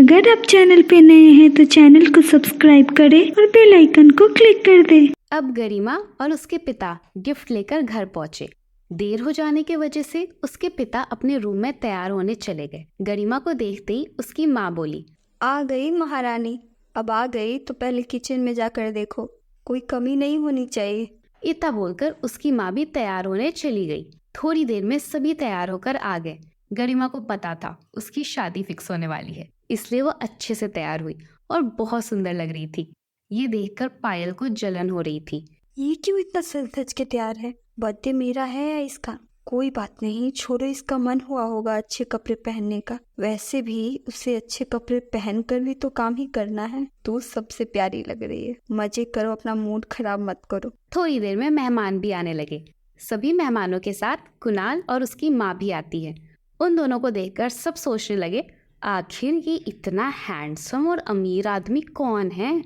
अगर आप चैनल पे नए हैं तो चैनल को सब्सक्राइब करें और बेल आइकन को क्लिक कर दें। अब गरिमा और उसके पिता गिफ्ट लेकर घर पहुंचे। देर हो जाने की वजह से उसके पिता अपने रूम में तैयार होने चले गए। गरिमा को देखते ही उसकी माँ बोली, आ गई महारानी। अब आ गई तो पहले किचन में जाकर देखो, कोई कमी नहीं होनी चाहिए। इतना बोलकर उसकी माँ भी तैयार होने चली गई। थोड़ी देर में सभी तैयार होकर आ गए। गरिमा को पता था उसकी शादी फिक्स होने वाली है, इसलिए वो अच्छे से तैयार हुई और बहुत सुंदर लग रही थी। ये देखकर पायल को जलन हो रही थी। ये क्यों इतना सज धज के तैयार है? बर्थडे मेरा है या इसका? कोई बात नहीं, छोड़ो, इसका मन हुआ होगा अच्छे कपड़े पहनने का। वैसे भी उसे अच्छे कपड़े पहनकर भी तो काम ही करना है। तू सबसे प्यारी लग रही है, मजे करो, अपना मूड खराब मत करो। थोड़ी देर में मेहमान भी आने लगे। सभी मेहमानों के साथ कुणाल और उसकी माँ भी आती है। उन दोनों को देखकर सब सोचने लगे, आखिर ये इतना हैंडसम और अमीर आदमी कौन है?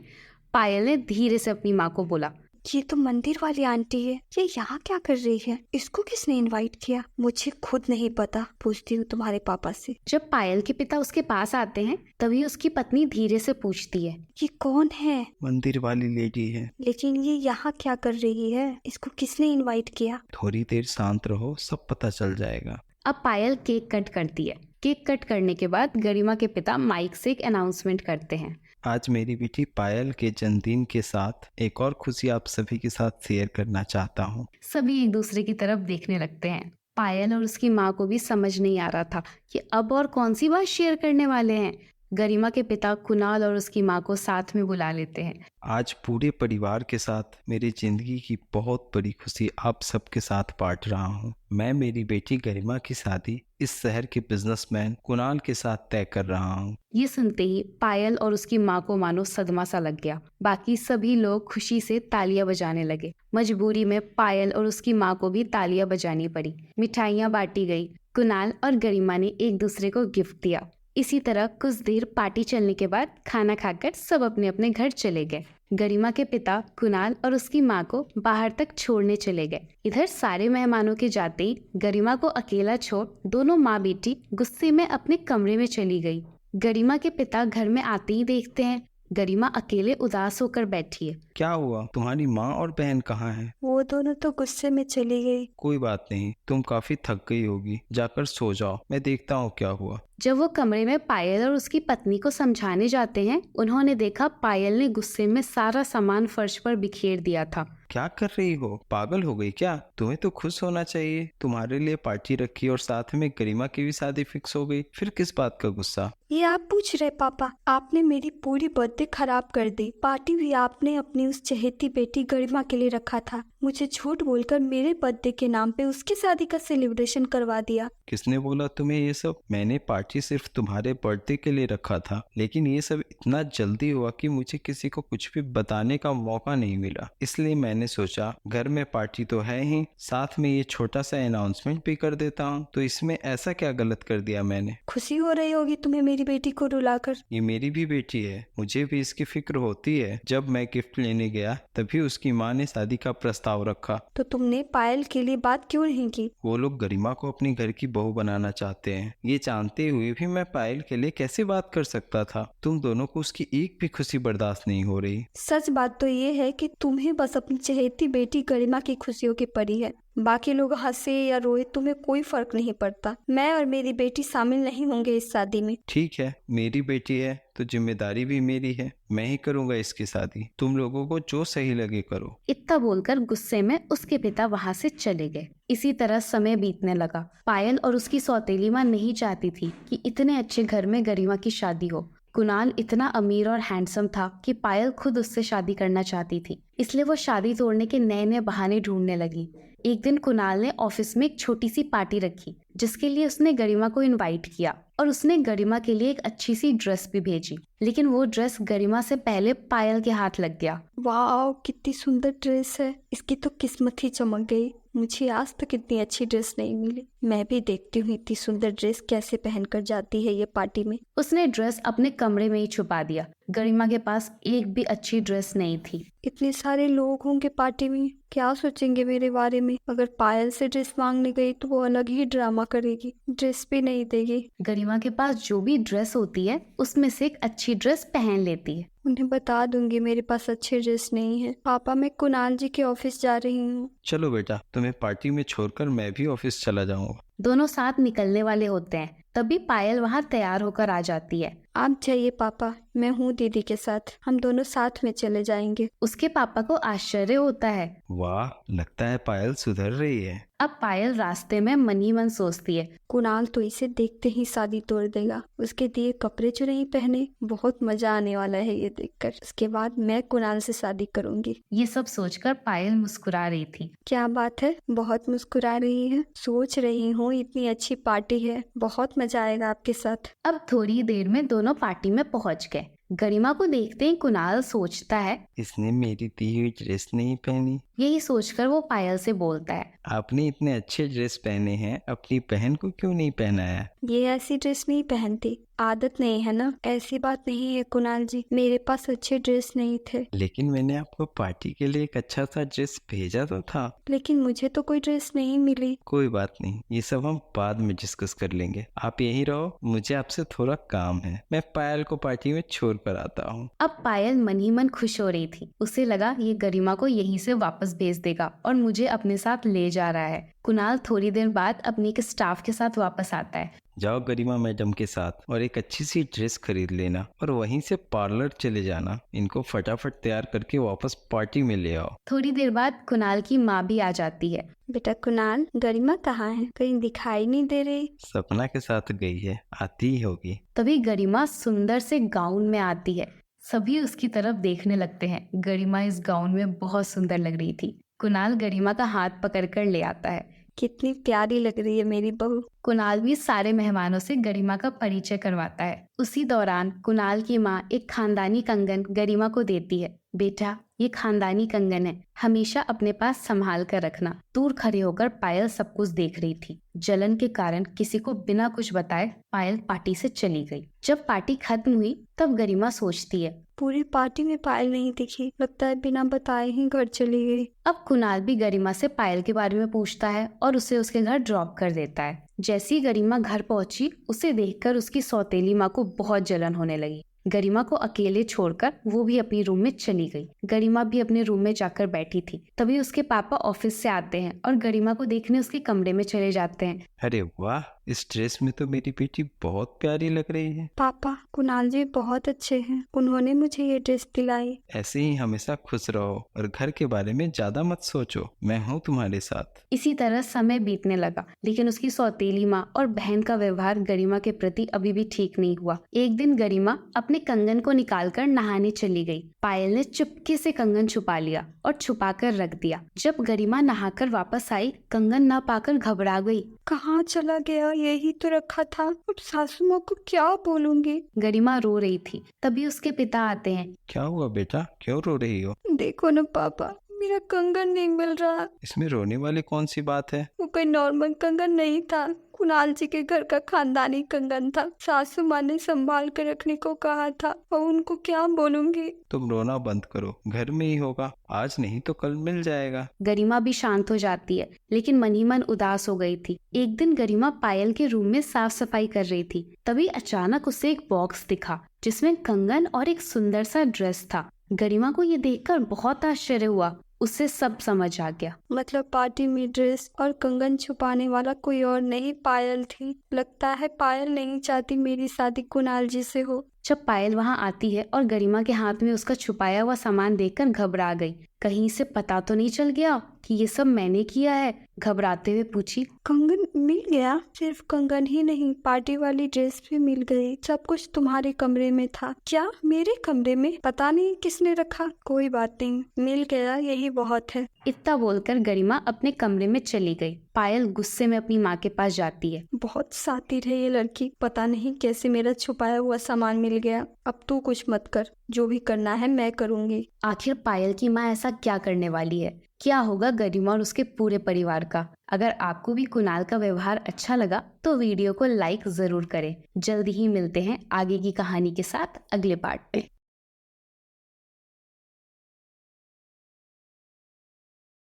पायल ने धीरे से अपनी माँ को बोला, ये तो मंदिर वाली आंटी है। ये यहाँ क्या कर रही है? इसको किसने इनवाइट किया? मुझे खुद नहीं पता, पूछती हूँ तुम्हारे पापा से। जब पायल के पिता उसके पास आते हैं तभी उसकी पत्नी धीरे से पूछती है, ये कौन है? मंदिर वाली लेडी है। लेकिन ये यहाँ क्या कर रही है? इसको किसने इनवाइट किया? थोड़ी देर शांत रहो, सब पता चल जाएगा। अब पायल केक कट करती है। केक कट करने के बाद गरिमा के पिता माइक से एक अनाउंसमेंट करते हैं, आज मेरी बेटी पायल के जन्मदिन के साथ एक और खुशी आप सभी के साथ शेयर करना चाहता हूँ। सभी एक दूसरे की तरफ देखने लगते हैं। पायल और उसकी माँ को भी समझ नहीं आ रहा था कि अब और कौन सी बात शेयर करने वाले हैं। गरिमा के पिता कुणाल और उसकी माँ को साथ में बुला लेते हैं। आज पूरे परिवार के साथ मेरी जिंदगी की बहुत बड़ी खुशी आप सबके साथ बांट रहा हूँ। मैं मेरी बेटी गरिमा की शादी इस शहर के बिजनेसमैन कुणाल के साथ तय कर रहा हूँ। ये सुनते ही पायल और उसकी माँ को मानो सदमा सा लग गया। बाकी सभी लोग खुशी से तालियां बजाने लगे। मजबूरी में पायल और उसकी माँ को भी तालियां बजानी पड़ी। मिठाइयाँ बांटी गई। कुणाल और गरिमा ने एक दूसरे को गिफ्ट दिया। इसी तरह कुछ देर पार्टी चलने के बाद खाना खाकर सब अपने अपने घर चले गए। गरिमा के पिता कुणाल और उसकी माँ को बाहर तक छोड़ने चले गए। इधर सारे मेहमानों के जाते ही गरिमा को अकेला छोड़ दोनों माँ बेटी गुस्से में अपने कमरे में चली गई। गरिमा के पिता घर में आते ही देखते हैं गरिमा अकेले उदास होकर बैठी है। क्या हुआ? तुम्हारी माँ और बहन कहाँ हैं? वो दोनों तो गुस्से में चली गई। कोई बात नहीं, तुम काफी थक गई होगी, जाकर सो जाओ, मैं देखता हूँ क्या हुआ। जब वो कमरे में पायल और उसकी पत्नी को समझाने जाते हैं, उन्होंने देखा पायल ने गुस्से में सारा सामान फर्श पर बिखेर दिया था। क्या कर रही हो? पागल हो गई क्या? तुम्हें तो खुश होना चाहिए, तुम्हारे लिए पार्टी रखी और साथ में गरिमा की भी शादी फिक्स हो गई, फिर किस बात का गुस्सा? ये आप पूछ रहे पापा? आपने मेरी पूरी बर्थडे खराब कर दी। पार्टी भी आपने अपनी उस चहेती बेटी गरिमा के लिए रखा था। मुझे झूठ बोलकर मेरे बर्थडे के नाम पे उसकी शादी का सेलिब्रेशन करवा दिया। किसने बोला तुम्हें ये सब? मैंने पार्टी सिर्फ तुम्हारे बर्थडे के लिए रखा था, लेकिन ये सब इतना जल्दी हुआ कि मुझे किसी को कुछ भी बताने का मौका नहीं मिला। इसलिए मैंने सोचा घर में पार्टी तो है ही, साथ में ये छोटा सा अनाउंसमेंट भी कर देता हूँ। तो इसमें ऐसा क्या गलत कर दिया मैंने? खुशी हो रही होगी तुम्हें मेरी बेटी को रुलाकर। ये मेरी भी बेटी है, मुझे भी इसकी फिक्र होती है। जब मैं गिफ्ट लेने गया तभी उसकी माँ ने शादी का प्रस्ताव रखा। तो तुमने पायल के लिए बात क्यों नहीं की? वो लोग गरिमा को अपने घर की बहू बनाना चाहते हैं। ये जानते हुए भी मैं पायल के लिए कैसे बात कर सकता था? तुम दोनों को उसकी एक भी खुशी बर्दाश्त नहीं हो रही। सच बात तो ये है कि तुम्हें बस अपनी चहेती बेटी गरिमा की खुशियों की पड़ी है। बाकी लोग हंसे या रोए तुम्हें कोई फर्क नहीं पड़ता। मैं और मेरी बेटी शामिल नहीं होंगे इस शादी में। ठीक है, मेरी बेटी है तो जिम्मेदारी भी मेरी है, मैं ही करूंगा इसकी शादी। तुम लोगों को जो सही लगे करो। इतना बोलकर गुस्से में उसके पिता वहां से चले गए। इसी तरह समय बीतने लगा। पायल और उसकी सौतेली माँ नहीं चाहती थी कि इतने अच्छे घर में गरिमा की शादी हो। कुणाल इतना अमीर और हैंडसम था कि पायल खुद उससे शादी करना चाहती थी, इसलिए वो शादी तोड़ने के नए नए बहाने ढूंढने लगी। एक दिन कुणाल ने ऑफिस में एक छोटी सी पार्टी रखी, जिसके लिए उसने गरिमा को इनवाइट किया और उसने गरिमा के लिए एक अच्छी सी ड्रेस भी भेजी। लेकिन वो ड्रेस गरिमा से पहले पायल के हाथ लग गया। वाह, कितनी सुंदर ड्रेस है। इसकी तो किस्मत ही चमक गई। मुझे आज तक इतनी अच्छी ड्रेस नहीं मिली। मैं भी देखती हूँ इतनी सुंदर ड्रेस कैसे पहनकर जाती है ये पार्टी में। उसने ड्रेस अपने कमरे में ही छुपा दिया। गरिमा के पास एक भी अच्छी ड्रेस नहीं थी। इतने सारे लोग होंगे पार्टी में, क्या सोचेंगे मेरे बारे में। अगर पायल से ड्रेस मांगने गई तो वो अलग ही ड्रामा करेगी, ड्रेस भी नहीं देगी। गरिमा के पास जो भी ड्रेस होती है उसमें से एक अच्छी ड्रेस पहन लेती है। उन्हें बता दूंगी मेरे पास अच्छी ड्रेस नहीं है। पापा, मैं कुणाल जी के ऑफिस जा रही हूँ। चलो बेटा, तुम्हें पार्टी में छोड़कर मैं भी ऑफिस चला जाऊंगा। दोनों साथ निकलने वाले होते हैं, तभी पायल वहाँ तैयार होकर आ जाती है। आप जाइए पापा, मैं हूँ दीदी के साथ, हम दोनों साथ में चले जाएंगे। उसके पापा को आश्चर्य होता है। वाह, लगता है पायल सुधर रही है। अब पायल रास्ते में मन ही मन सोचती है, कुणाल तो इसे देखते ही शादी तोड़ देगा। उसके दिए कपड़े जो नहीं पहने, बहुत मजा आने वाला है ये देखकर। उसके बाद मैं कुणाल से शादी करूंगी। ये सब सोचकर पायल मुस्कुरा रही थी। क्या बात है, बहुत मुस्कुरा रही है। सोच रही हूँ इतनी अच्छी पार्टी है, बहुत मजा आएगा आपके साथ। अब थोड़ी देर में दोनों पार्टी में पहुंच गए। गरिमा को देखते ही कुणाल सोचता है, इसने मेरी दी हुई ड्रेस नहीं पहनी। यही सोचकर वो पायल से बोलता है, आपने इतने अच्छे ड्रेस पहने हैं, अपनी बहन को क्यों नहीं पहनाया? ये ऐसी ड्रेस नहीं पहनती, आदत नहीं है ना। ऐसी बात नहीं है कुणाल जी, मेरे पास अच्छे ड्रेस नहीं थे। लेकिन मैंने आपको पार्टी के लिए एक अच्छा सा ड्रेस भेजा तो था। लेकिन मुझे तो कोई ड्रेस नहीं मिली। कोई बात नहीं, ये सब हम बाद में डिस्कस कर लेंगे। आप यहीं रहो, मुझे आपसे थोड़ा काम है। मैं पायल को पार्टी में छोड़ कर आता हूँ। अब पायल मन ही मन खुश हो रही थी। उसे लगा ये गरिमा को यहीं से वापस भेज देगा और मुझे अपने साथ ले जा रहा है। कुणाल थोड़ी देर बाद अपने एक स्टाफ के साथ वापस आता है। जाओ गरिमा मैडम के साथ और एक अच्छी सी ड्रेस खरीद लेना और वहीं से पार्लर चले जाना। इनको फटाफट तैयार करके वापस पार्टी में ले आओ। थोड़ी देर बाद कुणाल की माँ भी आ जाती है। बेटा कुणाल, गरिमा कहाँ है? कहीं दिखाई नहीं दे रही। सपना के साथ गई है, आती ही होगी। तभी गरिमा सुंदर से गाउन में आती है। सभी उसकी तरफ देखने लगते हैं। गरिमा इस गाउन में बहुत सुंदर लग रही थी। कुणाल गरिमा का हाथ पकड़कर ले आता है। कितनी प्यारी लग रही है मेरी बहू। कुणाल भी सारे मेहमानों से गरिमा का परिचय करवाता है। उसी दौरान कुणाल की माँ एक खानदानी कंगन गरिमा को देती है। बेटा, ये खानदानी कंगन है, हमेशा अपने पास संभाल कर रखना। दूर खड़े होकर पायल सब कुछ देख रही थी। जलन के कारण किसी को बिना कुछ बताए पायल पार्टी से चली गई। जब पार्टी खत्म हुई तब गरिमा सोचती है, पूरी पार्टी में पायल नहीं दिखी, लगता है बिना बताए ही घर चली गई। अब कुणाल भी गरिमा से पायल के बारे में पूछता है और उसे उसके घर ड्रॉप कर देता है। जैसी गरिमा घर पहुंची, उसे देखकर उसकी सौतेली माँ को बहुत जलन होने लगी। गरिमा को अकेले छोड़कर वो भी अपनी रूम में चली गई। गरिमा भी अपने रूम में जाकर बैठी थी। तभी उसके पापा ऑफिस से आते हैं और गरिमा को देखने उसके कमरे में चले जाते हैं। अरे वाह, इस ड्रेस में तो मेरी बेटी बहुत प्यारी लग रही है। पापा, कुणाल जी बहुत अच्छे हैं, उन्होंने मुझे ये ड्रेस दिलाई। ऐसे ही हमेशा खुश रहो और घर के बारे में ज्यादा मत सोचो, मैं हूँ तुम्हारे साथ। इसी तरह समय बीतने लगा, लेकिन उसकी सौतेली माँ और बहन का व्यवहार गरिमा के प्रति अभी भी ठीक नहीं हुआ। एक दिन गरिमा अपने कंगन को निकालकर नहाने चली गई। पायल ने चुपके से कंगन छुपा लिया और छुपा कर रख दिया। जब गरिमा नहाकर वापस आई, कंगन न पाकर घबरा गई। कहाँ चला गया? यही तो रखा था। अब सासू माँ को क्या बोलूंगी? गरिमा रो रही थी। तभी उसके पिता आते हैं। क्या हुआ बेटा, क्यों रो रही हो? देखो ना पापा, मेरा कंगन नहीं मिल रहा। इसमें रोने वाली कौन सी बात है? वो कोई नॉर्मल कंगन नहीं था, कुणाल जी के घर का खानदानी कंगन था। सासू माँ ने संभाल कर रखने को कहा था और उनको क्या बोलूंगी। तुम रोना बंद करो, घर में ही होगा, आज नहीं तो कल मिल जाएगा। गरिमा भी शांत हो जाती है, लेकिन मन ही मन उदास हो गई थी। एक दिन गरिमा पायल के रूम में साफ सफाई कर रही थी। तभी अचानक उसे एक बॉक्स दिखा जिसमें कंगन और एक सुंदर सा ड्रेस था। गरिमा को ये देखकर बहुत आश्चर्य हुआ। उससे सब समझ आ गया। मतलब पार्टी में ड्रेस और कंगन छुपाने वाला कोई और नहीं, पायल थी। लगता है पायल नहीं चाहती मेरी शादी कुणाल जी से हो। जब पायल वहां आती है और गरिमा के हाथ में उसका छुपाया हुआ सामान देखकर घबरा गई। कहीं से पता तो नहीं चल गया कि ये सब मैंने किया है? घबराते हुए पूछी। कंगन मिल गया? सिर्फ कंगन ही नहीं, पार्टी वाली ड्रेस भी मिल गई। सब कुछ तुम्हारे कमरे में था। क्या मेरे कमरे में? पता नहीं किसने रखा। कोई बात नहीं, मिल गया, यही बहुत है। इतना बोलकर गरिमा अपने कमरे में चली गई। पायल गुस्से में अपनी माँ के पास जाती है। बहुत शातिर है ये लड़की, पता नहीं कैसे मेरा छुपाया हुआ सामान मिल गया। अब तू कुछ मत कर, जो भी करना है मैं करूँगी। आखिर पायल की माँ ऐसा साथ क्या करने वाली है, क्या होगा गरिमा और उसके पूरे परिवार का। अगर आपको भी कुणाल का व्यवहार अच्छा लगा तो वीडियो को लाइक जरूर करें। जल्दी ही मिलते हैं आगे की कहानी के साथ अगले पार्ट में।